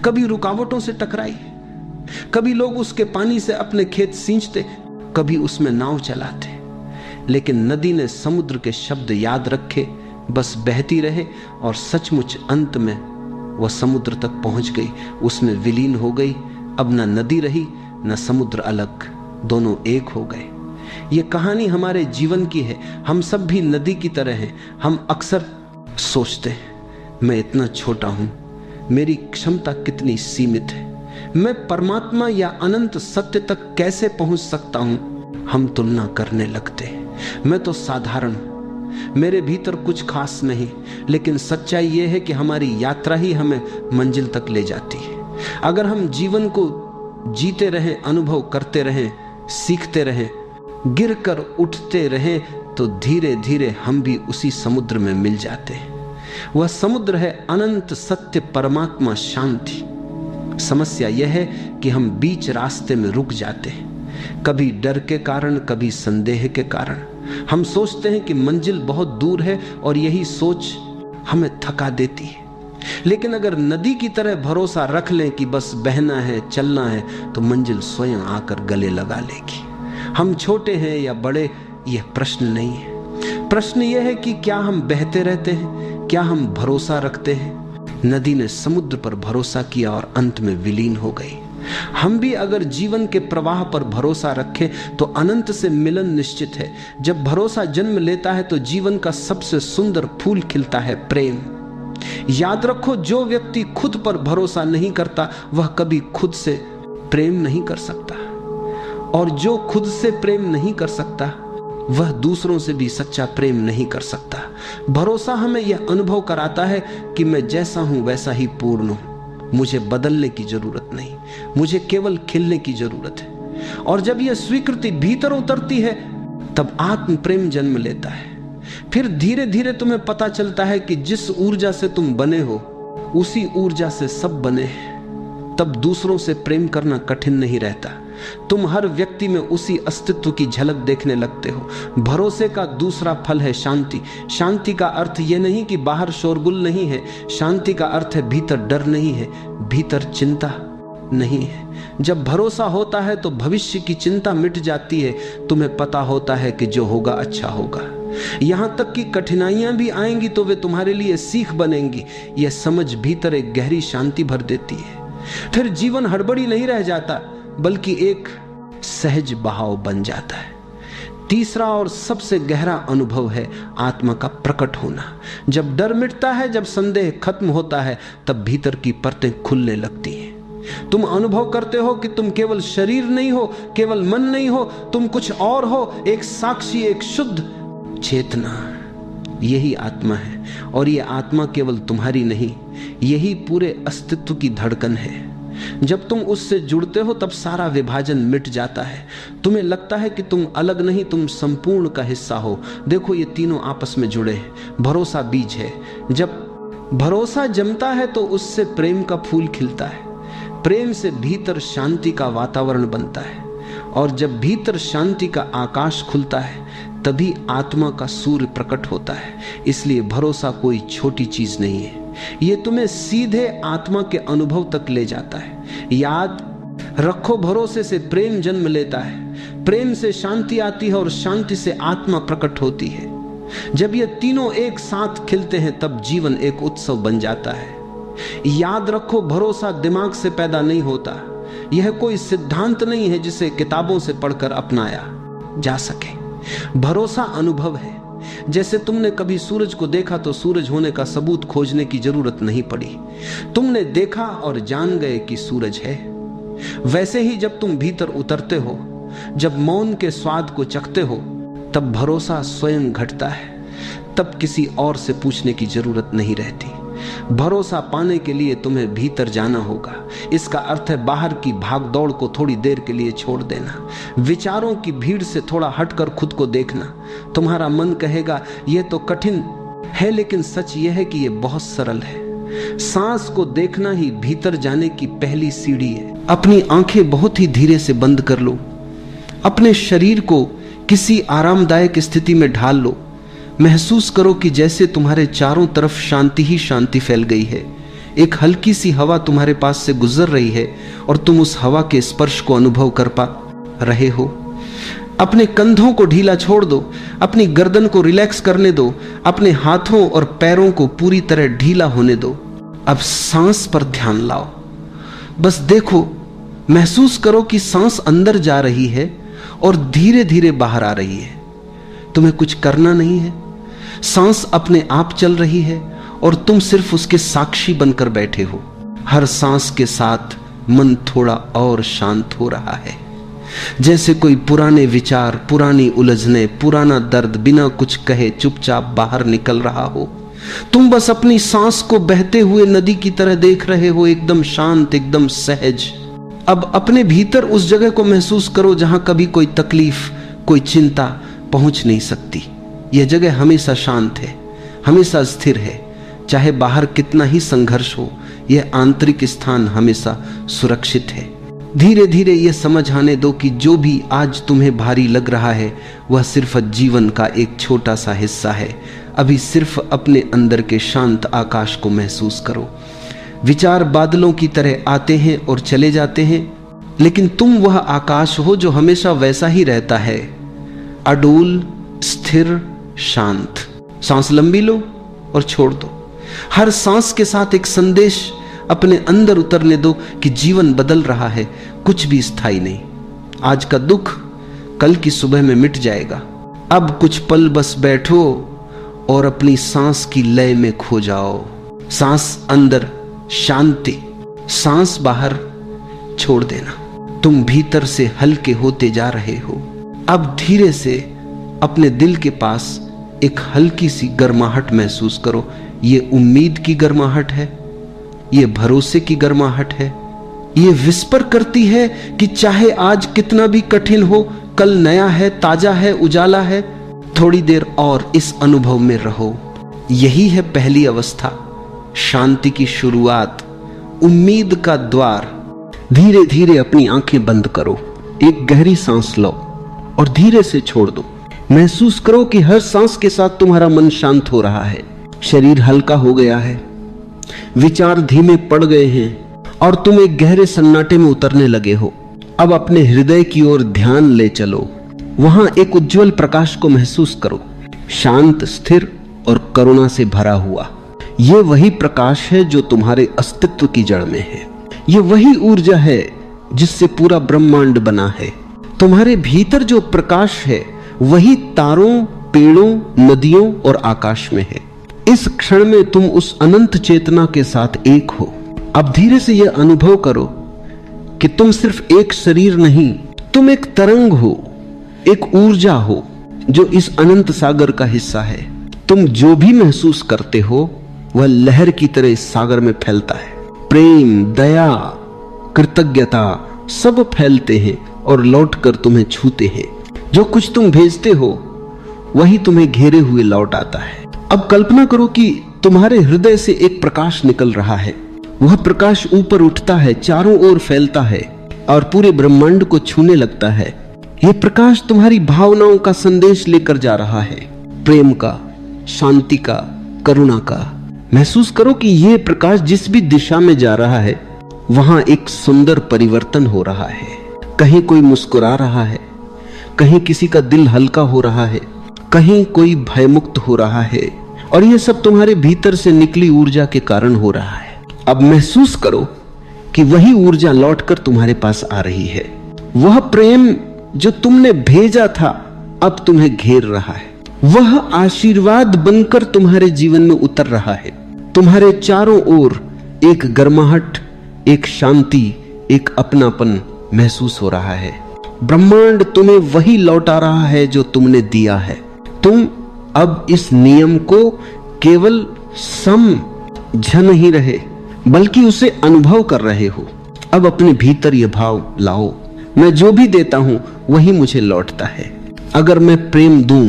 कभी रुकावटों से टकराई, कभी लोग उसके पानी से अपने खेत सींचते, कभी उसमें नाव चलाते। लेकिन नदी ने समुद्र के शब्द याद रखे, बस बहती रहे, और सचमुच अंत में वह समुद्र तक पहुंच गई। उसमें विलीन हो गई। अब न नदी रही न समुद्र अलग, दोनों एक हो गए। ये कहानी हमारे जीवन की है। हम सब भी नदी की तरह हैं। हम अक्सर सोचते हैं, मैं इतना छोटा हूं, मेरी क्षमता कितनी सीमित है, मैं परमात्मा या अनंत सत्य तक कैसे पहुंच सकता हूं। हम तुलना करने लगते हैं, मैं तो साधारण हूं, मेरे भीतर कुछ खास नहीं। लेकिन सच्चाई यह है कि हमारी यात्रा ही हमें मंजिल तक ले जाती है। अगर हम जीवन को जीते रहें, अनुभव करते रहें, सीखते रहें, गिरकर उठते रहें, तो धीरे धीरे हम भी उसी समुद्र में मिल जाते हैं। वह समुद्र है अनंत सत्य, परमात्मा, शांति। समस्या यह है कि हम बीच रास्ते में रुक जाते हैं, कभी डर के कारण, कभी संदेह के कारण। हम सोचते हैं कि मंजिल बहुत दूर है और यही सोच हमें थका देती है। लेकिन अगर नदी की तरह भरोसा रख लें कि बस बहना है, चलना है, तो मंजिल स्वयं आकर गले लगा लेगी। हम छोटे हैं या बड़े, यह प्रश्न नहीं है। प्रश्न यह है कि क्या हम बहते रहते हैं, क्या हम भरोसा रखते हैं। नदी ने समुद्र पर भरोसा किया और अंत में विलीन हो गई। हम भी अगर जीवन के प्रवाह पर भरोसा रखें तो अनंत से मिलन निश्चित है। जब भरोसा जन्म लेता है तो जीवन का सबसे सुंदर फूल खिलता है, प्रेम। याद रखो, जो व्यक्ति खुद पर भरोसा नहीं करता वह कभी खुद से प्रेम नहीं कर सकता, और जो खुद से प्रेम नहीं कर सकता वह दूसरों से भी सच्चा प्रेम नहीं कर सकता। भरोसा हमें यह अनुभव कराता है कि मैं जैसा हूं वैसा ही पूर्ण हूं, मुझे बदलने की जरूरत नहीं, मुझे केवल खिलने की जरूरत है। और जब यह स्वीकृति भीतर उतरती है तब आत्म प्रेम जन्म लेता है। फिर धीरे धीरे तुम्हें पता चलता है कि जिस ऊर्जा से तुम बने हो उसी ऊर्जा से सब बने हैं। तब दूसरों से प्रेम करना कठिन नहीं रहता। तुम हर व्यक्ति में उसी अस्तित्व की झलक देखने लगते हो। भरोसे का दूसरा फल है शांति। शांति का अर्थ यह नहीं कि बाहर शोरगुल नहीं है, शांति का अर्थ है भीतर डर नहीं है, भीतर चिंता नहीं है। जब भरोसा होता है तो भविष्य की चिंता मिट जाती है। तुम्हें पता होता है कि जो होगा अच्छा होगा। यहां तक कि कठिनाइयां भी आएंगी तो वे तुम्हारे लिए सीख बनेंगी। यह समझ भीतर एक गहरी शांति भर देती है। फिर जीवन हड़बड़ी नहीं रह जाता बल्कि एक सहज बहाव बन जाता है। तीसरा और सबसे गहरा अनुभव है आत्मा का प्रकट होना। जब डर मिटता है, जब संदेह खत्म होता है, तब भीतर की परतें खुलने लगती हैं। तुम अनुभव करते हो कि तुम केवल शरीर नहीं हो, केवल मन नहीं हो, तुम कुछ और हो, एक साक्षी, एक शुद्ध चेतना। यही आत्मा है, और यह आत्मा केवल तुम्हारी नहीं, यही पूरे अस्तित्व की धड़कन है। जब तुम उससे जुड़ते हो तब सारा विभाजन मिट जाता है। तुम्हें लगता है कि तुम अलग नहीं, तुम संपूर्ण का हिस्सा हो। देखो, ये तीनों आपस में जुड़े हैं। भरोसा बीज है। जब भरोसा जमता है तो उससे प्रेम का फूल खिलता है। प्रेम से भीतर शांति का वातावरण बनता है, और जब भीतर शांति का आकाश खुलता है तभी आत्मा का सूर्य प्रकट होता है। इसलिए भरोसा कोई छोटी चीज नहीं है, ये तुम्हें सीधे आत्मा के अनुभव तक ले जाता है। याद रखो, भरोसे से प्रेम जन्म लेता है, प्रेम से शांति आती है, और शांति से आत्मा प्रकट होती है। जब ये तीनों एक साथ खिलते हैं तब जीवन एक उत्सव बन जाता है। याद रखो, भरोसा दिमाग से पैदा नहीं होता। यह कोई सिद्धांत नहीं है जिसे किताबों से पढ़कर अपनाया जा सके। भरोसा अनुभव है। जैसे तुमने कभी सूरज को देखा तो सूरज होने का सबूत खोजने की जरूरत नहीं पड़ी, तुमने देखा और जान गए कि सूरज है। वैसे ही जब तुम भीतर उतरते हो, जब मौन के स्वाद को चखते हो, तब भरोसा स्वयं घटता है। तब किसी और से पूछने की जरूरत नहीं रहती। भरोसा पाने के लिए तुम्हें भीतर जाना होगा। इसका अर्थ है बाहर की भागदौड़ को थोड़ी देर के लिए छोड़ देना, विचारों की भीड़ से थोड़ा हटकर खुद को देखना। तुम्हारा मन कहेगा यह तो कठिन है, लेकिन सच यह है कि यह बहुत सरल है। सांस को देखना ही भीतर जाने की पहली सीढ़ी है। अपनी आंखें बहुत ही धीरे से बंद कर लो, अपने शरीर को किसी आरामदायक स्थिति में ढाल लो। महसूस करो कि जैसे तुम्हारे चारों तरफ शांति ही शांति फैल गई है। एक हल्की सी हवा तुम्हारे पास से गुजर रही है और तुम उस हवा के स्पर्श को अनुभव कर पा रहे हो। अपने कंधों को ढीला छोड़ दो, अपनी गर्दन को रिलैक्स करने दो, अपने हाथों और पैरों को पूरी तरह ढीला होने दो। अब सांस पर ध्यान लाओ। बस देखो, महसूस करो कि सांस अंदर जा रही है और धीरे धीरे बाहर आ रही है। तुम्हें कुछ करना नहीं है, सांस अपने आप चल रही है और तुम सिर्फ उसके साक्षी बनकर बैठे हो। हर सांस के साथ मन थोड़ा और शांत हो रहा है, जैसे कोई पुराने विचार, पुरानी उलझने, पुराना दर्द बिना कुछ कहे चुपचाप बाहर निकल रहा हो। तुम बस अपनी सांस को बहते हुए नदी की तरह देख रहे हो, एकदम शांत, एकदम सहज। अब अपने भीतर उस जगह को महसूस करो जहां कभी कोई तकलीफ, कोई चिंता पहुंच नहीं सकती। यह जगह हमेशा शांत है, हमेशा स्थिर है। चाहे बाहर कितना ही संघर्ष हो, यह आंतरिक स्थान हमेशा सुरक्षित है। धीरे धीरे यह समझ आने दो कि जो भी आज तुम्हें भारी लग रहा है वह सिर्फ जीवन का एक छोटा सा हिस्सा है। अभी सिर्फ अपने अंदर के शांत आकाश को महसूस करो। विचार बादलों की तरह आते हैं और चले जाते हैं, लेकिन तुम वह आकाश हो जो हमेशा वैसा ही रहता है, अडोल, स्थिर, शांत। सांस लंबी लो और छोड़ दो। हर सांस के साथ एक संदेश अपने अंदर उतरने दो कि जीवन बदल रहा है, कुछ भी स्थायी नहीं। आज का दुख कल की सुबह में मिट जाएगा। अब कुछ पल बस बैठो और अपनी सांस की लय में खो जाओ। सांस अंदर शांति, सांस बाहर छोड़ देना। तुम भीतर से हल्के होते जा रहे हो। अब धीरे से अपने दिल के पास एक हल्की सी गर्माहट महसूस करो। ये उम्मीद की गर्माहट है, ये भरोसे की गर्माहट है। ये विस्पर करती है कि चाहे आज कितना भी कठिन हो, कल नया है, ताजा है, उजाला है। थोड़ी देर और इस अनुभव में रहो। यही है पहली अवस्था, शांति की शुरुआत, उम्मीद का द्वार। धीरे धीरे अपनी आंखें बंद करो, एक गहरी सांस लो और धीरे से छोड़ दो। महसूस करो कि हर सांस के साथ तुम्हारा मन शांत हो रहा है, शरीर हल्का हो गया है, विचार धीमे पड़ गए हैं और तुम एक गहरे सन्नाटे में उतरने लगे हो। अब अपने हृदय की ओर ध्यान ले चलो। वहां एक उज्जवल प्रकाश को महसूस करो, शांत, स्थिर और करुणा से भरा हुआ। यह वही प्रकाश है जो तुम्हारे अस्तित्व की जड़ में है। यह वही ऊर्जा है जिससे पूरा ब्रह्मांड बना है। तुम्हारे भीतर जो प्रकाश है वही तारों, पेड़ों, नदियों और आकाश में है। इस क्षण में तुम उस अनंत चेतना के साथ एक हो। अब धीरे से यह अनुभव करो कि तुम सिर्फ एक शरीर नहीं, तुम एक तरंग हो, एक ऊर्जा हो जो इस अनंत सागर का हिस्सा है। तुम जो भी महसूस करते हो वह लहर की तरह इस सागर में फैलता है। प्रेम, दया, कृतज्ञता सब फैलते हैं और लौटकर तुम्हें छूते हैं। जो कुछ तुम भेजते हो वही तुम्हें घेरे हुए लौट आता है। अब कल्पना करो कि तुम्हारे हृदय से एक प्रकाश निकल रहा है। वह प्रकाश ऊपर उठता है, चारों ओर फैलता है और पूरे ब्रह्मांड को छूने लगता है। यह प्रकाश तुम्हारी भावनाओं का संदेश लेकर जा रहा है, प्रेम का, शांति का, करुणा का। महसूस करो कि यह प्रकाश जिस भी दिशा में जा रहा है वहां एक सुंदर परिवर्तन हो रहा है। कहीं कोई मुस्कुरा रहा है, कहीं किसी का दिल हल्का हो रहा है, कहीं कोई भयमुक्त हो रहा है और यह सब तुम्हारे भीतर से निकली ऊर्जा के कारण हो रहा है। अब महसूस करो कि वही ऊर्जा लौटकर तुम्हारे पास आ रही है। वह प्रेम जो तुमने भेजा था अब तुम्हें घेर रहा है। वह आशीर्वाद बनकर तुम्हारे जीवन में उतर रहा है। तुम्हारे चारों ओर एक गर्माहट, एक शांति, एक अपनापन महसूस हो रहा है। ब्रह्मांड तुम्हें वही लौटा रहा है जो तुमने दिया है। तुम अब इस नियम को केवल समझ नहीं रहे बल्कि उसे अनुभव कर रहे हो। अब अपने भीतर यह भाव लाओ, मैं जो भी देता हूं वही मुझे लौटता है। अगर मैं प्रेम दूं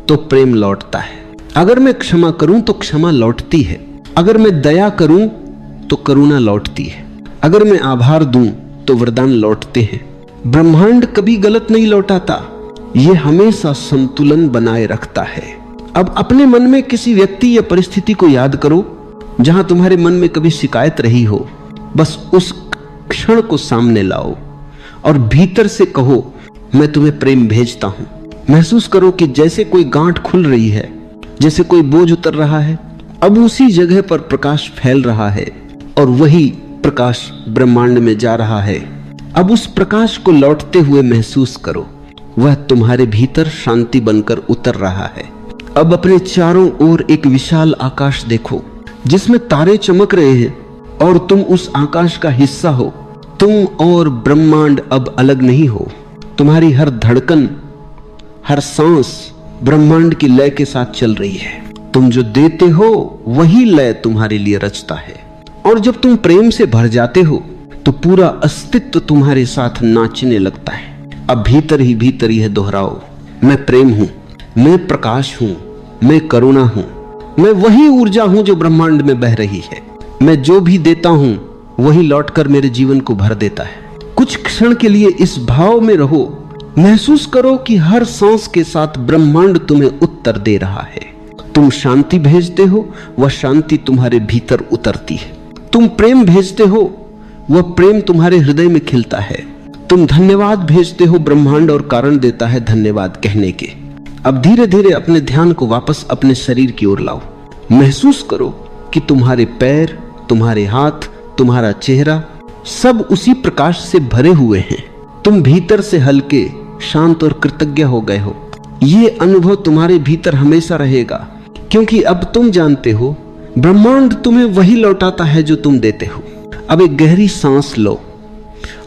तो प्रेम लौटता है। अगर मैं क्षमा करूं तो क्षमा लौटती है। अगर मैं दया करूं तो करुणा लौटती है। अगर मैं आभार दूं तो वरदान लौटते हैं। ब्रह्मांड कभी गलत नहीं लौटाता, यह हमेशा संतुलन बनाए रखता है। अब अपने मन में किसी व्यक्ति या परिस्थिति को याद करो जहां तुम्हारे मन में कभी शिकायत रही हो। बस उस क्षण को सामने लाओ और भीतर से कहो, मैं तुम्हें प्रेम भेजता हूं। महसूस करो कि जैसे कोई गांठ खुल रही है, जैसे कोई बोझ उतर रहा है। अब उसी जगह पर प्रकाश फैल रहा है और वही प्रकाश ब्रह्मांड में जा रहा है। अब उस प्रकाश को लौटते हुए महसूस करो, वह तुम्हारे भीतर शांति बनकर उतर रहा है। अब अपने चारों ओर एक विशाल आकाश देखो जिसमें तारे चमक रहे हैं और तुम उस आकाश का हिस्सा हो। तुम और ब्रह्मांड अब अलग नहीं हो। तुम्हारी हर धड़कन, हर सांस ब्रह्मांड की लय के साथ चल रही है। तुम जो देते हो वही लय तुम्हारे लिए रचता है और जब तुम प्रेम से भर जाते हो तो पूरा अस्तित्व तुम्हारे साथ नाचने लगता है। अब भीतर ही भीतर यह दोहराओ, मैं प्रेम हूं, मैं प्रकाश हूं, मैं करुणा हूं, मैं वही ऊर्जा हूं जो ब्रह्मांड में बह रही है। मैं जो भी देता हूं वही लौटकर मेरे जीवन को भर देता है। कुछ क्षण के लिए इस भाव में रहो। महसूस करो कि हर सांस के साथ ब्रह्मांड तुम्हें उत्तर दे रहा है। तुम शांति भेजते हो, वह शांति तुम्हारे भीतर उतरती है। तुम प्रेम भेजते हो, वह प्रेम तुम्हारे हृदय में खिलता है। तुम धन्यवाद भेजते हो, ब्रह्मांड और कारण देता है धन्यवाद कहने के। अब धीरे धीरे अपने ध्यान को वापस अपने शरीर की ओर लाओ। महसूस करो कि तुम्हारे पैर, तुम्हारे हाथ, तुम्हारा चेहरा, सब उसी प्रकाश से भरे हुए हैं। तुम भीतर से हल्के, शांत और कृतज्ञ हो गए हो। ये अनुभव तुम्हारे भीतर हमेशा रहेगा, क्योंकि अब तुम जानते हो ब्रह्मांड तुम्हें वही लौटाता है जो तुम देते हो। अब एक गहरी सांस लो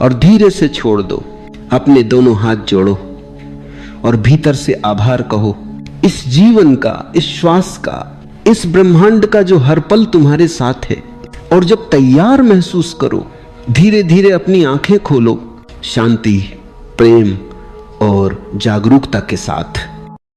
और धीरे से छोड़ दो। अपने दोनों हाथ जोड़ो और भीतर से आभार कहो, इस जीवन का, इस श्वास का, इस ब्रह्मांड का जो हर पल तुम्हारे साथ है। और जब तैयार महसूस करो, धीरे धीरे अपनी आंखें खोलो, शांति, प्रेम और जागरूकता के साथ।